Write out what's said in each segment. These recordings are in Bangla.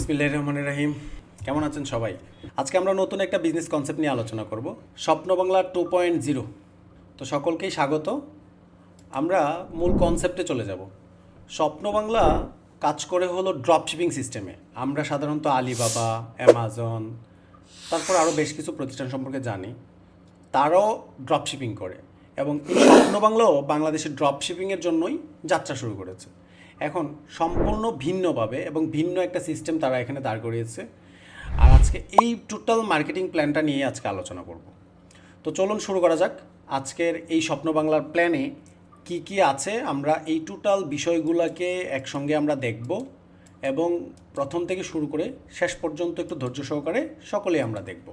বিসমিল্লাহির রহমানির রহিম। কেমন আছেন সবাই? আজকে আমরা নতুন একটা বিজনেস কনসেপ্ট নিয়ে আলোচনা করব, স্বপ্ন বাংলা 2.0। তো সকলকেই স্বাগত। আমরা মূল কনসেপ্টে চলে যাব। স্বপ্ন বাংলা কাজ করে হলো ড্রপ শিপিং সিস্টেমে। আমরা সাধারণত আলিবাবা, অ্যামাজন, তারপর আরও বেশ কিছু প্রতিষ্ঠান সম্পর্কে জানি, তারাও ড্রপ শিপিং করে এবং এই স্বপ্ন বাংলাও বাংলাদেশের ড্রপ শিপিংয়ের জন্যই যাত্রা শুরু করেছে। এখন সম্পূর্ণ ভিন্নভাবে এবং ভিন্ন একটা সিস্টেম তারা এখানে দাঁড় করিয়েছে। আর আজকে এই টোটাল মার্কেটিং প্ল্যানটা নিয়ে আজকে আলোচনা করব। তো চলুন শুরু করা যাক। আজকের এই স্বপ্ন বাংলার প্ল্যানে কি কি আছে আমরা এই টোটাল বিষয়গুলোকে একসঙ্গে আমরা দেখব এবং প্রথম থেকে শুরু করে শেষ পর্যন্ত একটু ধৈর্য সহকারে সকলেই আমরা দেখব।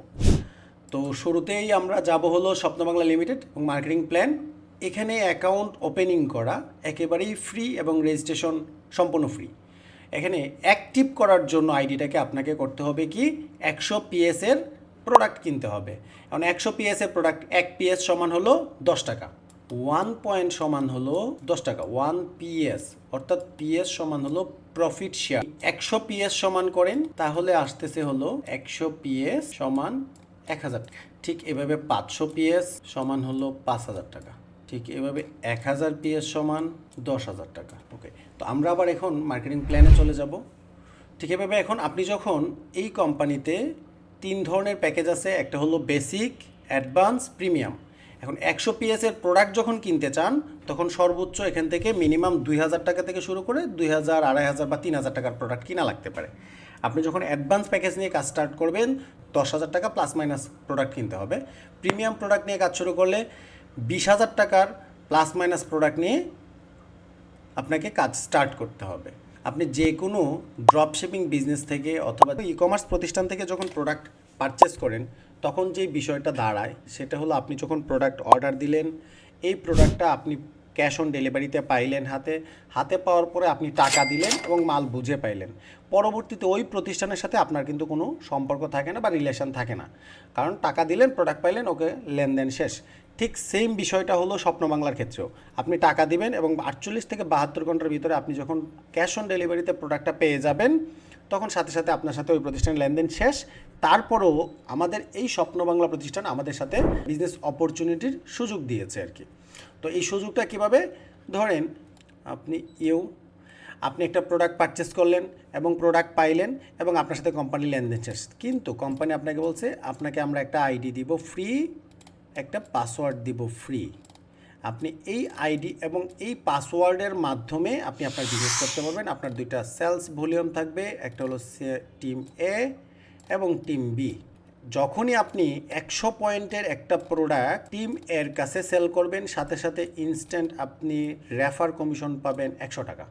তো শুরুতেই আমরা যাব হলো স্বপ্ন বাংলা লিমিটেড এবং মার্কেটিং প্ল্যান। এখানে অ্যাকাউন্ট ওপেনিং করা একেবারেই ফ্রি এবং রেজিস্ট্রেশন সম্পূর্ণ ফ্রি। এখানে অ্যাক্টিভ করার জন্য আইডিটাকে আপনাকে করতে হবে কি 100 পিএসের প্রোডাক্ট কিনতে হবে। এখন 100 পিএসের প্রোডাক্ট 1 পিএস সমান হলো 10 টাকা, 1 পয়েন্ট সমান হলো 10 টাকা, 1 পিএস অর্থাৎ পিএস সমান হলো প্রফিট শেয়ার। 100 পিএস সমান করেন তাহলে আসতেছে হলো 100 পিএস সমান 1000 টাকা। ঠিক এভাবে 500 পিএস সমান হলো 5000 টাকা। ঠিক এভাবে 1000 পিএস সমান 10,000 টাকা। ওকে, তো আমরা আবার এখন মার্কেটিং প্ল্যানে চলে যাব। ঠিক এভাবে এখন আপনি যখন এই কোম্পানিতে 3 ধরনের প্যাকেজ আছে, একটা হলো বেসিক, অ্যাডভান্স, প্রিমিয়াম। এখন 100 পিএসের প্রোডাক্ট যখন কিনতে চান তখন সর্বোচ্চ এখান থেকে মিনিমাম 2000 টাকা থেকে শুরু করে 2000, 2500 বা 3000 টাকার প্রোডাক্ট কিনা লাগতে পারে। আপনি যখন অ্যাডভান্স প্যাকেজ নিয়ে কাজ স্টার্ট করবেন 10,000 টাকা প্লাস মাইনাস প্রোডাক্ট কিনতে হবে। প্রিমিয়াম প্রোডাক্ট নিয়ে কাজ শুরু করলে 20,000 টাকার প্লাস মাইনাস প্রোডাক্ট নিয়ে আপনাকে কাজ স্টার্ট করতে হবে। আপনি যে কোনো ড্রপ শিপিং বিজনেস থেকে অথবা ই কমার্স প্রতিষ্ঠান থেকে যখন প্রোডাক্ট পারচেস করেন তখন যেই বিষয়টা দাঁড়ায় সেটা হলো আপনি যখন প্রোডাক্ট অর্ডার দিলেন, এই প্রোডাক্টটা আপনি ক্যাশ অন ডেলিভারিতে পাইলেন, হাতে পাওয়ার পরে আপনি টাকা দিলেন এবং মাল বুঝে পাইলেন। পরবর্তীতে ওই প্রতিষ্ঠানের সাথে আপনার কিন্তু কোনো সম্পর্ক থাকে না বা রিলেশন থাকে না, কারণ টাকা দিলেন, প্রোডাক্ট পাইলেন, ওকে, লেনদেন শেষ। ঠিক সেম বিষয়টা হলো স্বপ্ন বাংলার ক্ষেত্রেও। আপনি টাকা দিবেন এবং 48 থেকে 72 ঘন্টার ভিতরে আপনি যখন ক্যাশ অন ডেলিভারিতে প্রোডাক্টটা পেয়ে যাবেন তখন সাথে সাথে আপনার সাথে ওই প্রতিষ্ঠানের লেনদেন শেষ। তারপরেও আমাদের এই স্বপ্ন বাংলা প্রতিষ্ঠান আমাদের সাথে বিজনেস অপরচুনিটির সুযোগ দিয়েছে আর কি। তো এই সুযোগটা কিভাবে? ধরেন আপনি একটা প্রোডাক্ট পারচেস করলেন এবং প্রোডাক্ট পাইলেন এবং আপনার সাথে কোম্পানি লেনদেন শেষ, কিন্তু কোম্পানি আপনাকে বলছে আপনাকে আমরা একটা আইডি দিব ফ্রি, একটা পাসওয়ার্ড দিব ফ্রি। আপনি এই আইডি এবং এই পাসওয়ার্ডের মাধ্যমে আপনি আপনার বিজনেস করতে পারবেন। আপনার দুইটা সেলস ভলিউম থাকবে, একটা হলো টিম এ এবং টিম বি। যখনই আপনি 100 পয়েন্টের একটা প্রোডাক্ট টিম এর কাছে সেল করবেন সাথে সাথে ইনস্ট্যান্ট আপনি রেফার কমিশন পাবেন 100 টাকা,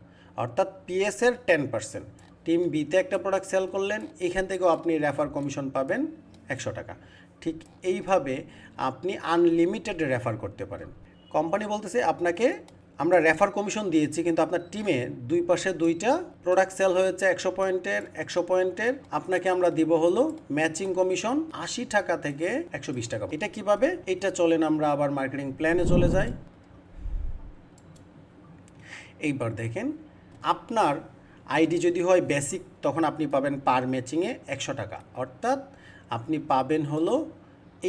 অর্থাৎ পিএসের 10%। টিম বিতে একটা প্রোডাক্ট সেল করলেন, এখান থেকেও আপনি রেফার কমিশন পাবেন 100 টাকা। ঠিক এইভাবে আপনি আনলিমিটেড রেফার করতে পারেন। কোম্পানি বলতেছে আপনাকে আমরা রেফার কমিশন দিয়েছি, কিন্তু আপনার টিমে দুই পাশে দুইটা প্রোডাক্ট সেল হয়েছে 100 পয়েন্টের, আপনাকে আমরা দিব হলো ম্যাচিং কমিশন 80 টাকা থেকে 120 টাকা। এটা কিভাবে? এটা চলেন আমরা আবার মার্কেটিং প্ল্যানে চলে যাই। এইবার দেখেন, আপনার আইডি যদি হয় বেসিক তখন আপনি পাবেন পার ম্যাচিংয়ে 100 টাকা, অর্থাৎ আপনি পাবেন হলো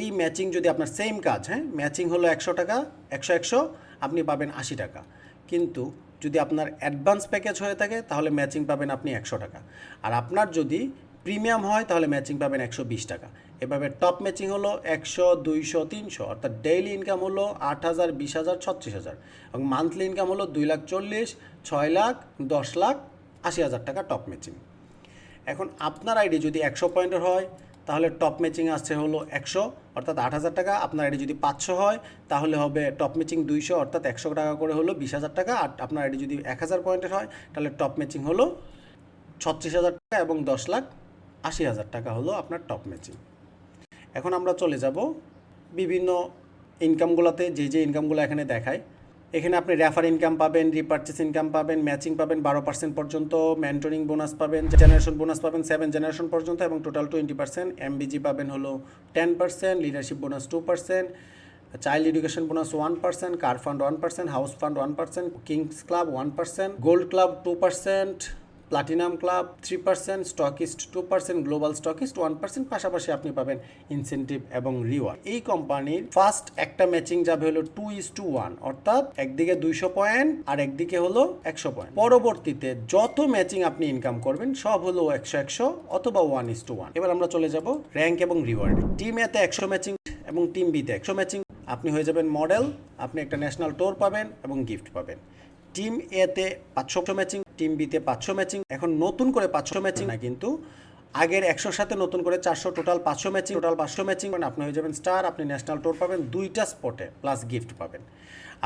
এই ম্যাচিং যদি আপনার সেম কাজ, ম্যাচিং হলো 100 টাকা, 100 আপনি পাবেন 80 টাকা। কিন্তু যদি আপনার অ্যাডভান্স প্যাকেজ হয়ে থাকে তাহলে ম্যাচিং পাবেন আপনি 100 টাকা, আর আপনার যদি প্রিমিয়াম হয় তাহলে ম্যাচিং পাবেন 120 টাকা। এভাবে টপ ম্যাচিং হলো 100, 200, 300, অর্থাৎ ডেইলি ইনকাম হলো 8,000, 20,000, 36,000 এবং মান্থলি ইনকাম হলো 2,40,000, 6 লাখ, 10 লাখ, 80,000 টাকা টপ ম্যাচিং। এখন আপনার আইডি যদি 100 পয়েন্টের হয় তাহলে টপ ম্যাচিং আসছে হলো 100, অর্থাৎ 8,000 টাকা। আপনার আইডি যদি 500 হয় তাহলে হবে টপ ম্যাচিং 200, অর্থাৎ 100 টাকা করে হলো 20,000 টাকা। আর আপনার আইডি যদি 1000 পয়েন্টের হয় তাহলে টপ ম্যাচিং হলো 36,000 টাকা এবং 10,80,000 টাকা হলো আপনার টপ ম্যাচিং। এখন আমরা চলে যাব বিভিন্ন ইনকামগুলোতে, যে ইনকামগুলো এখানে দেখায়। এখানে আপনি রেফার ইনকাম পাবেন, রিপারচেস ইনকাম পাবেন, ম্যাচিং পাবেন 12% পর্যন্ত, মেন্টরিং বোনাস পাবেন, জেনারেশন বোনাস পাবেন 7 জেনারেশন পর্যন্ত এবং টোটাল 20%, এমবিজি পাবেন হলো 10%, leadership bonus 2%, child education bonus 1%, car fund 1%, house fund 1%, kings club 1%, gold club 2%, platinum club 3%, stockist 2%, global stockist 1%, পাশাপাশি আপনি পাবেন ইনসেন্টিভ এবং রিওয়ার্ড। এই কোম্পানির ফার্স্ট একটা ম্যাচিং যাবে হলো 2:1, অর্থাৎ একদিকে 200 পয়েন্ট আর একদিকে হলো 100 পয়েন্ট। পরবর্তীতে যত ম্যাচিং আপনি ইনকাম করবেন সব হলো 100 অথবা 1:1। এবার আমরা চলে যাব র্যাঙ্ক এবং রিওয়ার্ড। টিম এতে 100 ম্যাচিং এবং টিম বিতে 100 ম্যাচিং, আপনি হয়ে যাবেন মডেল, আপনি একটা ন্যাশনাল টোর পাবেন এবং গিফট পাবেন। টিম এতে 500 ম্যাচিং, টিম বিতে 500 ম্যাচিং। এখন নতুন করে 500 ম্যাচিং না, কিন্তু আগের 100 সাথে নতুন করে 400, টোটাল 500 ম্যাচিং। টোটাল 500 ম্যাচিং মানে আপনি হয়ে যাবেন স্টার, আপনি ন্যাশনাল টোর পাবেন 2টা স্পটে প্লাস গিফট পাবেন।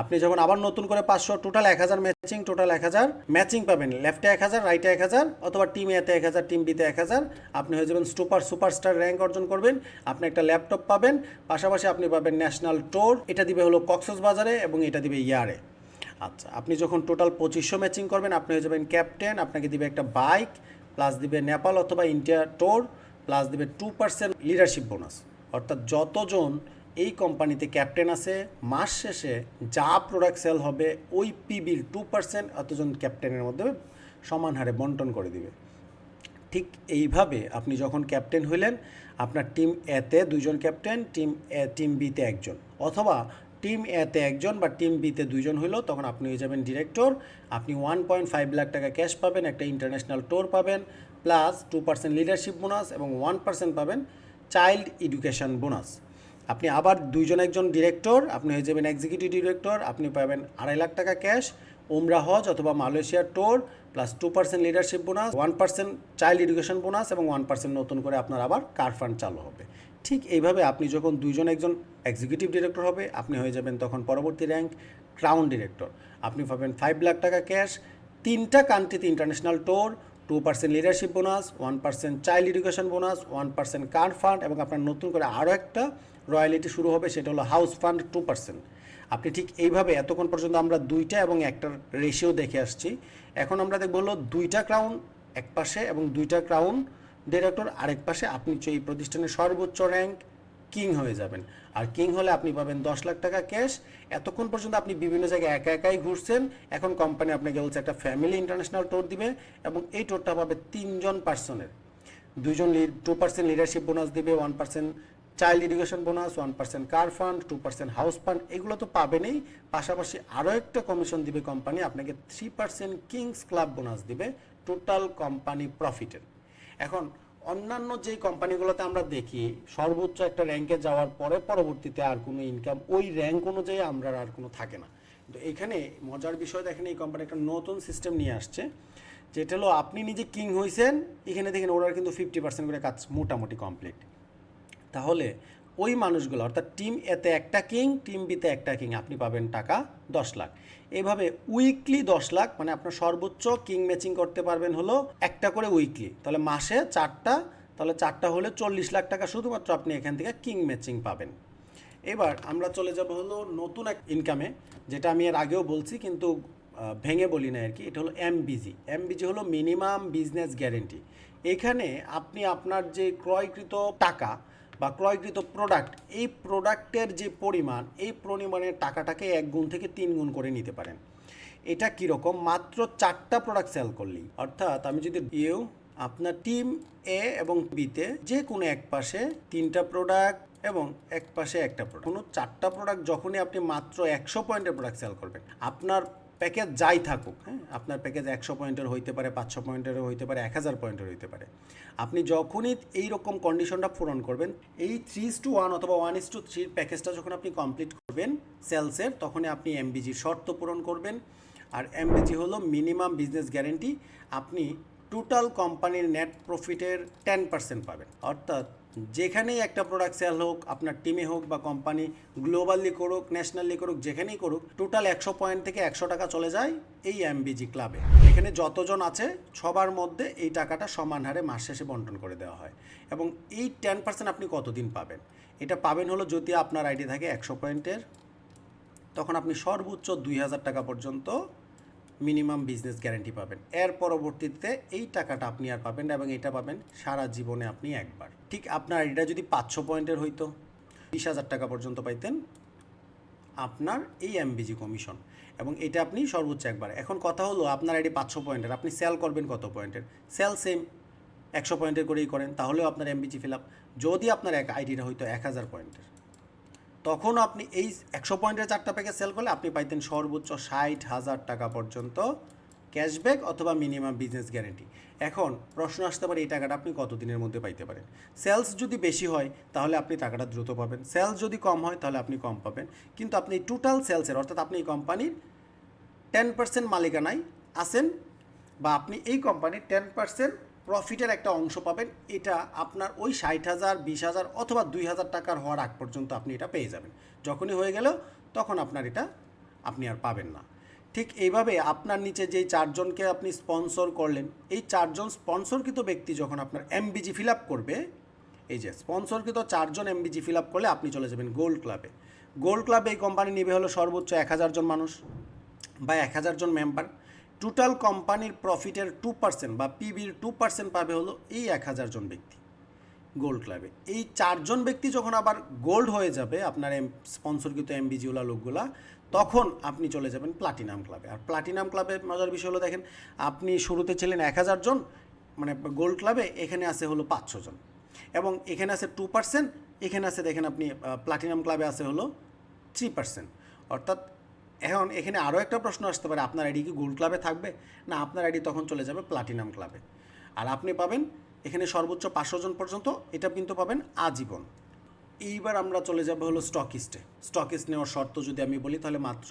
আপনি যখন আবার নতুন করে 500, টোটাল 1000 ম্যাচিং, টোটাল 1000 ম্যাচিং পাবেন, লেফটে 1000, রাইটে 1000, অথবা টিম এতে 1000, টিম বিতে 1000। আপনি হয়ে যাবেন সুপারস্টার র্যাঙ্ক অর্জন করবেন। আপনি একটা ল্যাপটপ পাবেন, পাশাপাশি আপনি পাবেন ন্যাশনাল টোর, এটা দিবে হলো কক্সবাজারে এবং এটা দিবে ইয়ারে। আচ্ছা, আপনি যখন টোটাল 2500 ম্যাচিং করবেন আপনি হয়ে যাবেন ক্যাপ্টেন, আপনাকে দিবে একটা বাইক, প্লাস দিবে নেপাল অথবা ইন্ডিয়া টোর, প্লাস দিবে 2% লিডারশিপ বোনাস। অর্থাৎ যতজন এই কোম্পানিতে ক্যাপ্টেন আছে মাস শেষে যা প্রোডাক্ট সেল হবে ওই পিবির 2% অতজন ক্যাপ্টেনের মধ্যে সমান হারে বন্টন করে দিবে। ঠিক এইভাবে আপনি যখন ক্যাপ্টেন হইলেন, আপনার টিম এতে 2জন ক্যাপ্টেন, টিম বিতে 1জন, অথবা টিম এতে 1জন বা টিম বিতে 2জন হইলো, তখন আপনি হয়ে যাবেন ডিরেক্টর। আপনি 1.5 লাখ টাকা ক্যাশ পাবেন, একটা ইন্টারন্যাশনাল টোর পাবেন, প্লাস 2% লিডারশিপ বোনাস এবং 1% পাবেন চাইল্ড এডুকেশন বোনাস। আপনি আবার 2জন 1জন ডিরেক্টর, আপনি হয়ে যাবেন এক্সিকিউটিভ ডিরেক্টর, আপনি পাবেন 2.5 লাখ টাকা ক্যাশ, ওমরা হজ অথবা মালয়েশিয়ার টোর, plus 2% leadership bonus, 1% child education bonus এবং 1% নতুন করে আপনার আবার কার ফান্ড চালু হবে। ঠিক এইভাবে আপনি যখন 2জন 1জন এক্সিকিউটিভ ডিরেক্টর হবে, আপনি হয়ে যাবেন তখন পরবর্তী র্যাঙ্ক ক্রাউন ডিরেক্টর। আপনি পাবেন 5 লাখ টাকা ক্যাশ, 3টা কান্ট্রিতে ইন্টারন্যাশনাল টোর, 2% leadership bonus, 1% child education bonus, 1% car fund এবং আপনার নতুন করে আরও একটা রয়্যালিটি শুরু হবে, সেটা হলো হাউস ফান্ড 2%। আপনি ঠিক এইভাবে এতক্ষণ পর্যন্ত আমরা 2টা এবং একটার রেশিও দেখে আসছি। এখন আমরা দেখব হলো 2টা ক্রাউন এক পাশে এবং 2টা ক্রাউন ডিরেক্টর আরেক পাশে। আপনি এই প্রতিষ্ঠানের সর্বোচ্চ র্যাঙ্ক কিং হয়ে যাবেন, আর কিং হলে আপনি পাবেন 10 লাখ টাকা ক্যাশ। এতক্ষণ পর্যন্ত আপনি বিভিন্ন জায়গায় একাই ঘুরছেন, এখন কোম্পানি আপনাকে বলছে একটা ফ্যামিলি ইন্টারন্যাশনাল টোর দিবে এবং এই টোরটা পাবে 3জন পার্সনের। 2% লিডারশিপ বোনাস দিবে, 1% child education bonus, 1% car fund, 2% house fund, এগুলো তো পাবেনই, পাশাপাশি আরও একটা কমিশন দিবে কোম্পানি, আপনাকে 3% কিংস ক্লাব বোনাস দিবে টোটাল কোম্পানি প্রফিটের। এখন অন্যান্য যেই কোম্পানিগুলোতে আমরা দেখি সর্বোচ্চ একটা র্যাঙ্কে যাওয়ার পরে পরবর্তীতে আর কোনো ইনকাম ওই র্যাঙ্ক অনুযায়ী আমরা আর কোনো থাকে না, কিন্তু এখানে মজার বিষয় দেখেন এই কোম্পানি একটা নতুন সিস্টেম নিয়ে আসছে, যেটা হলো আপনি নিজে কিং হয়েছেন, এখানে দেখেন ওরা কিন্তু 50% করে কাজ মোটামুটি কমপ্লিট। তাহলে ওই মানুষগুলো অর্থাৎ টিম এতে একটা কিং, টিম বিতে একটা কিং, আপনি পাবেন টাকা 10 লাখ। এভাবে উইকলি 10 লাখ, মানে আপনার সর্বোচ্চ কিং ম্যাচিং করতে পারবেন হলো একটা করে উইকলি, তাহলে মাসে 4টা, তাহলে 4টা হলে 40 লাখ টাকা শুধুমাত্র আপনি এখান থেকে কিং ম্যাচিং পাবেন। এবার আমরা চলে যাব হলো নতুন এক ইনকামে, যেটা আমি এর আগেও বলছি কিন্তু ভেঙে বলি না আর কি। এটা হলো এমবিজি হলো মিনিমাম বিজনেস গ্যারেন্টি। এখানে আপনি আপনার যে ক্রয়কৃত টাকা বা ক্রয়কৃত প্রোডাক্ট, এই প্রোডাক্টের যে পরিমাণ, এই পরিমাণের টাকাটাকে 1 গুণ থেকে 3 গুণ করে নিতে পারেন। এটা কীরকম? মাত্র 4টা প্রোডাক্ট সেল করলেই, অর্থাৎ আমি যদি আপনার টিম এ এবং বিতে যে কোনো এক পাশে 3টা প্রোডাক্ট এবং এক পাশে একটা প্রোডাক্ট, কোনো 4টা প্রোডাক্ট যখনই আপনি মাত্র 100 পয়েন্টের প্রোডাক্ট সেল করবেন, আপনার প্যাকেজ যাই থাকুক, হ্যাঁ, আপনার প্যাকেজ 100 পয়েন্টের হইতে পারে, 500 পয়েন্টেরও হইতে পারে, 1000 পয়েন্টের হইতে পারে, আপনি যখনই এই রকম কন্ডিশনটা পূরণ করবেন, এই 3:1 অথবা 1:3 প্যাকেজটা যখন আপনি কমপ্লিট করবেন সেলসের, তখনই আপনি এমবিজির শর্ত পূরণ করবেন। আর এমবিজি হলো মিনিমাম বিজনেস গ্যারেন্টি, আপনি টোটাল কোম্পানির নেট প্রফিটের 10% পাবেন। অর্থাৎ যেখানেই একটা প্রোডাক্ট সেল হোক, আপনার টিমে হোক বা কোম্পানি গ্লোবালি করুক, ন্যাশনালি করুক, যেখানেই করুক, টোটাল 100 পয়েন্ট থেকে 100 টাকা চলে যায় এই এমবিজি ক্লাবে। এখানে যতজন আছে সবার মধ্যে এই টাকাটা সমান হারে মাস শেষে বন্টন করে দেওয়া হয়। এবং এই 10% আপনি কতদিন পাবেন? এটা পাবেন হলো যদি আপনার আইডি থাকে 100 পয়েন্টের, তখন আপনি সর্বোচ্চ 2000 টাকা পর্যন্ত মিনিমাম বিজনেস গ্যারেন্টি পাবেন। এর পরবর্তীতে এই টাকাটা আপনি আর পাবেন না এবং এটা পাবেন সারা জীবনে আপনি একবার। ঠিক আপনার এটা যদি 500 পয়েন্টের হইতো 20,000 টাকা পর্যন্ত পাইতেন, আপনার এই এমবিজি কমিশন, এবং এটা আপনি সর্বোচ্চ একবার। এখন কথা হলো আপনার আইডি 500 পয়েন্টের, আপনি সেল করবেন কত পয়েন্টের? সেল সেম 100 পয়েন্টের করেই করেন, তাহলেও আপনার এমবিজি ফিল আপ। যদি আপনার এক আইডিটা হয়তো 1000 পয়েন্টের, তখন আপনি এই 100 পয়েন্টের 4টা প্যাকেজ সেল করলে আপনি পাইতেন সর্বোচ্চ 60,000 টাকা পর্যন্ত ক্যাশব্যাক অথবা মিনিমাম বিজনেস গ্যারেন্টি। এখন প্রশ্ন আসতে পারে এই টাকাটা আপনি কত দিনের মধ্যে পাইতে পারেন? সেলস যদি বেশি হয় তাহলে আপনি টাকাটা দ্রুত পাবেন, সেলস যদি কম হয় তাহলে আপনি কম পাবেন। কিন্তু আপনি টোটাল সেলসের, অর্থাৎ আপনি এই কোম্পানির 10% মালিকানায় আছেন, বা আপনি এই কোম্পানির 10% প্রফিটের একটা অংশ পাবেন। এটা আপনার ওই 60,000, 20,000 অথবা 2,000 টাকার হওয়ার আগ পর্যন্ত আপনি এটা পেয়ে যাবেন। যখনই হয়ে গেল তখন আপনার এটা আপনি আর পাবেন না। ঠিক এইভাবে আপনার নিচে যেই 4 জনকে আপনি স্পন্সর করলেন, এই 4 জন স্পন্সরকৃত ব্যক্তি যখন আপনার এমবিজি ফিল আপ করবে, এই যে স্পন্সরকৃত 4 জন এমবিজি ফিল আপ করলে আপনি চলে যাবেন গোল্ড ক্লাবে। গোল্ড ক্লাবে এই কোম্পানি নেবে হলো সর্বোচ্চ 1000 জন মানুষ বা 1000 জন মেম্বার। টোটাল কোম্পানির প্রফিটের 2% বা পিবির 2% পাবে হলো এই 1000 জন ব্যক্তি গোল্ড ক্লাবে। এই 4 জন ব্যক্তি যখন আবার গোল্ড হয়ে যাবে আপনার স্পন্সরকৃত এমবিজিওলা লোকগুলা, তখন আপনি চলে যাবেন প্লাটিনাম ক্লাবে। আর প্লাটিনাম ক্লাবে মজার বিষয় হলো, দেখেন আপনি শুরুতে ছিলেন 1000 জন, মানে গোল্ড ক্লাবে এখানে আছে হলো 500 জন, এবং এখানে আছে 2%, এখানে আছে দেখেন আপনি প্লাটিনাম ক্লাবে আছে হলো 3%। অর্থাৎ এখন এখানে আরও একটা প্রশ্ন আসতে পারে, আপনার আইডি কি গোল্ড ক্লাবে থাকবে? না, আপনার আইডি তখন চলে যাবে প্লাটিনাম ক্লাবে। আর আপনি পাবেন এখানে সর্বোচ্চ 500 জন পর্যন্ত, এটা কিন্তু পাবেন আজীবন। এইবার আমরা চলে যাব হলো স্টকিস্টে। স্টকিস্ট নেওয়ার শর্ত যদি আমি বলি, তাহলে মাত্র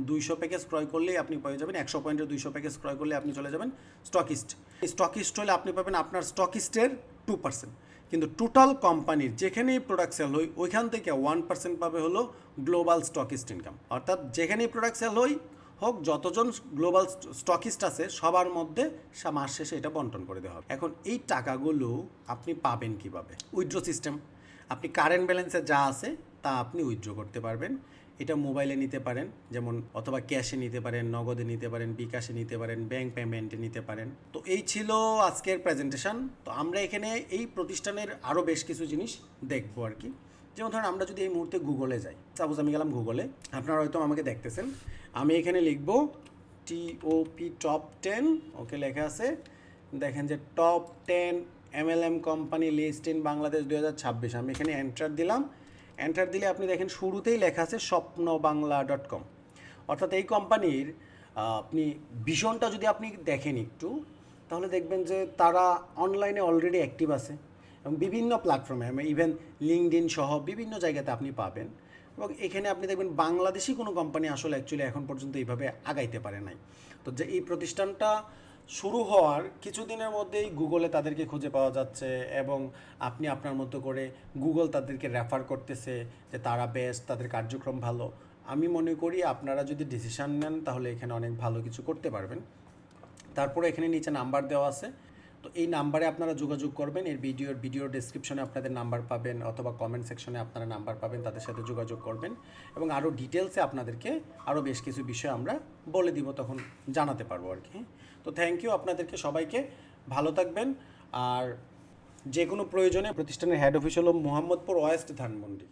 200 প্যাকেজ ক্রয় করলেই আপনি পেয়ে যাবেন, 100 পয়েন্টের 200 প্যাকেজ ক্রয় করলে আপনি চলে যাবেন স্টকিস্ট। স্টকিস্ট হলে আপনি পাবেন আপনার স্টকিস্টের 2%, কিন্তু টোটাল কোম্পানির যেখানেই প্রোডাক্ট সেল হয় ওইখান থেকে 1% পাবে হলো গ্লোবাল স্টকিস্ট ইনকাম। অর্থাৎ যেখানেই প্রোডাক্ট সেল হোক, যতজন গ্লোবাল স্টকিস্ট আছে সবার মধ্যে মাস শেষে এটা বন্টন করে দেওয়া হবে। এখন এই টাকাগুলো আপনি পাবেন কিভাবে? Withdraw system. আপনি কারেন্ট ব্যালেন্সে যা আছে তা আপনি উইথড্র করতে পারবেন। এটা মোবাইলে নিতে পারেন, যেমন অথবা ক্যাশে নিতে পারেন, নগদে নিতে পারেন, বিকাশে নিতে পারেন, ব্যাংক পেমেন্টে নিতে পারেন। তো এই ছিল আজকের প্রেজেন্টেশন। তো আমরা এখানে এই প্রতিষ্ঠানের আরও বেশ কিছু জিনিস দেখবো আর কি। যেমন ধরুন আমরা যদি এই মুহূর্তে গুগলে যাই, সাপোজ আমি গেলাম গুগলে, আপনারা হয়তো আমাকে দেখতেছেন, আমি এখানে লিখব টিওপি টপ 10, ওকে লেখা আছে, দেখেন যে top 10 MLM company list in Bangladesh 2026। আমি এখানে এন্টার দিলাম। এন্টার দিলে আপনি দেখেন শুরুতেই লেখা আছে স্বপ্নবাংলা.com। অর্থাৎ এই কোম্পানির আপনি ভিশনটা যদি আপনি দেখেন একটু, তাহলে দেখবেন যে তারা অনলাইনে অলরেডি অ্যাক্টিভ আছে এবং বিভিন্ন প্ল্যাটফর্মে, ইভেন লিঙ্কডইন সহ বিভিন্ন জায়গাতে আপনি পাবেন। এবং এখানে আপনি দেখবেন বাংলাদেশি কোনো কোম্পানি আসলে অ্যাকচুয়ালি এখন পর্যন্ত এইভাবে আগাইতে পারে নাই। তো যে এই প্রতিষ্ঠানটা শুরু হওয়ার কিছুদিনের মধ্যেই গুগলে তাদেরকে খুঁজে পাওয়া যাচ্ছে, এবং আপনি আপনার মতো করে গুগল তাদেরকে রেফার করতেছে যে তারা বেস্ট, তাদের কার্যক্রম ভালো। আমি মনে করি আপনারা যদি ডিসিশান নেন তাহলে এখানে অনেক ভালো কিছু করতে পারবেন। তারপরে এখানে নিচে নাম্বার দেওয়া আছে, তো এই নাম্বারে আপনারা যোগাযোগ করবেন। এর ভিডিও ডেসক্রিপশনে আপনাদের নাম্বার পাবেন, অথবা কমেন্ট সেকশনে আপনারা নাম্বার পাবেন, তাদের সাথে যোগাযোগ করবেন এবং আরও ডিটেলসে আপনাদেরকে আরও বেশ কিছু বিষয় আমরা বলে দিব, তখন জানাতে পারবো আর কি। তো থ্যাংক ইউ আপনাদেরকে সবাইকে, ভালো থাকবেন। আর যে কোনো প্রয়োজনে প্রতিষ্ঠানের হেড অফিস হলো মোহাম্মদপুর ওয়েস্ট ধানমন্ডি।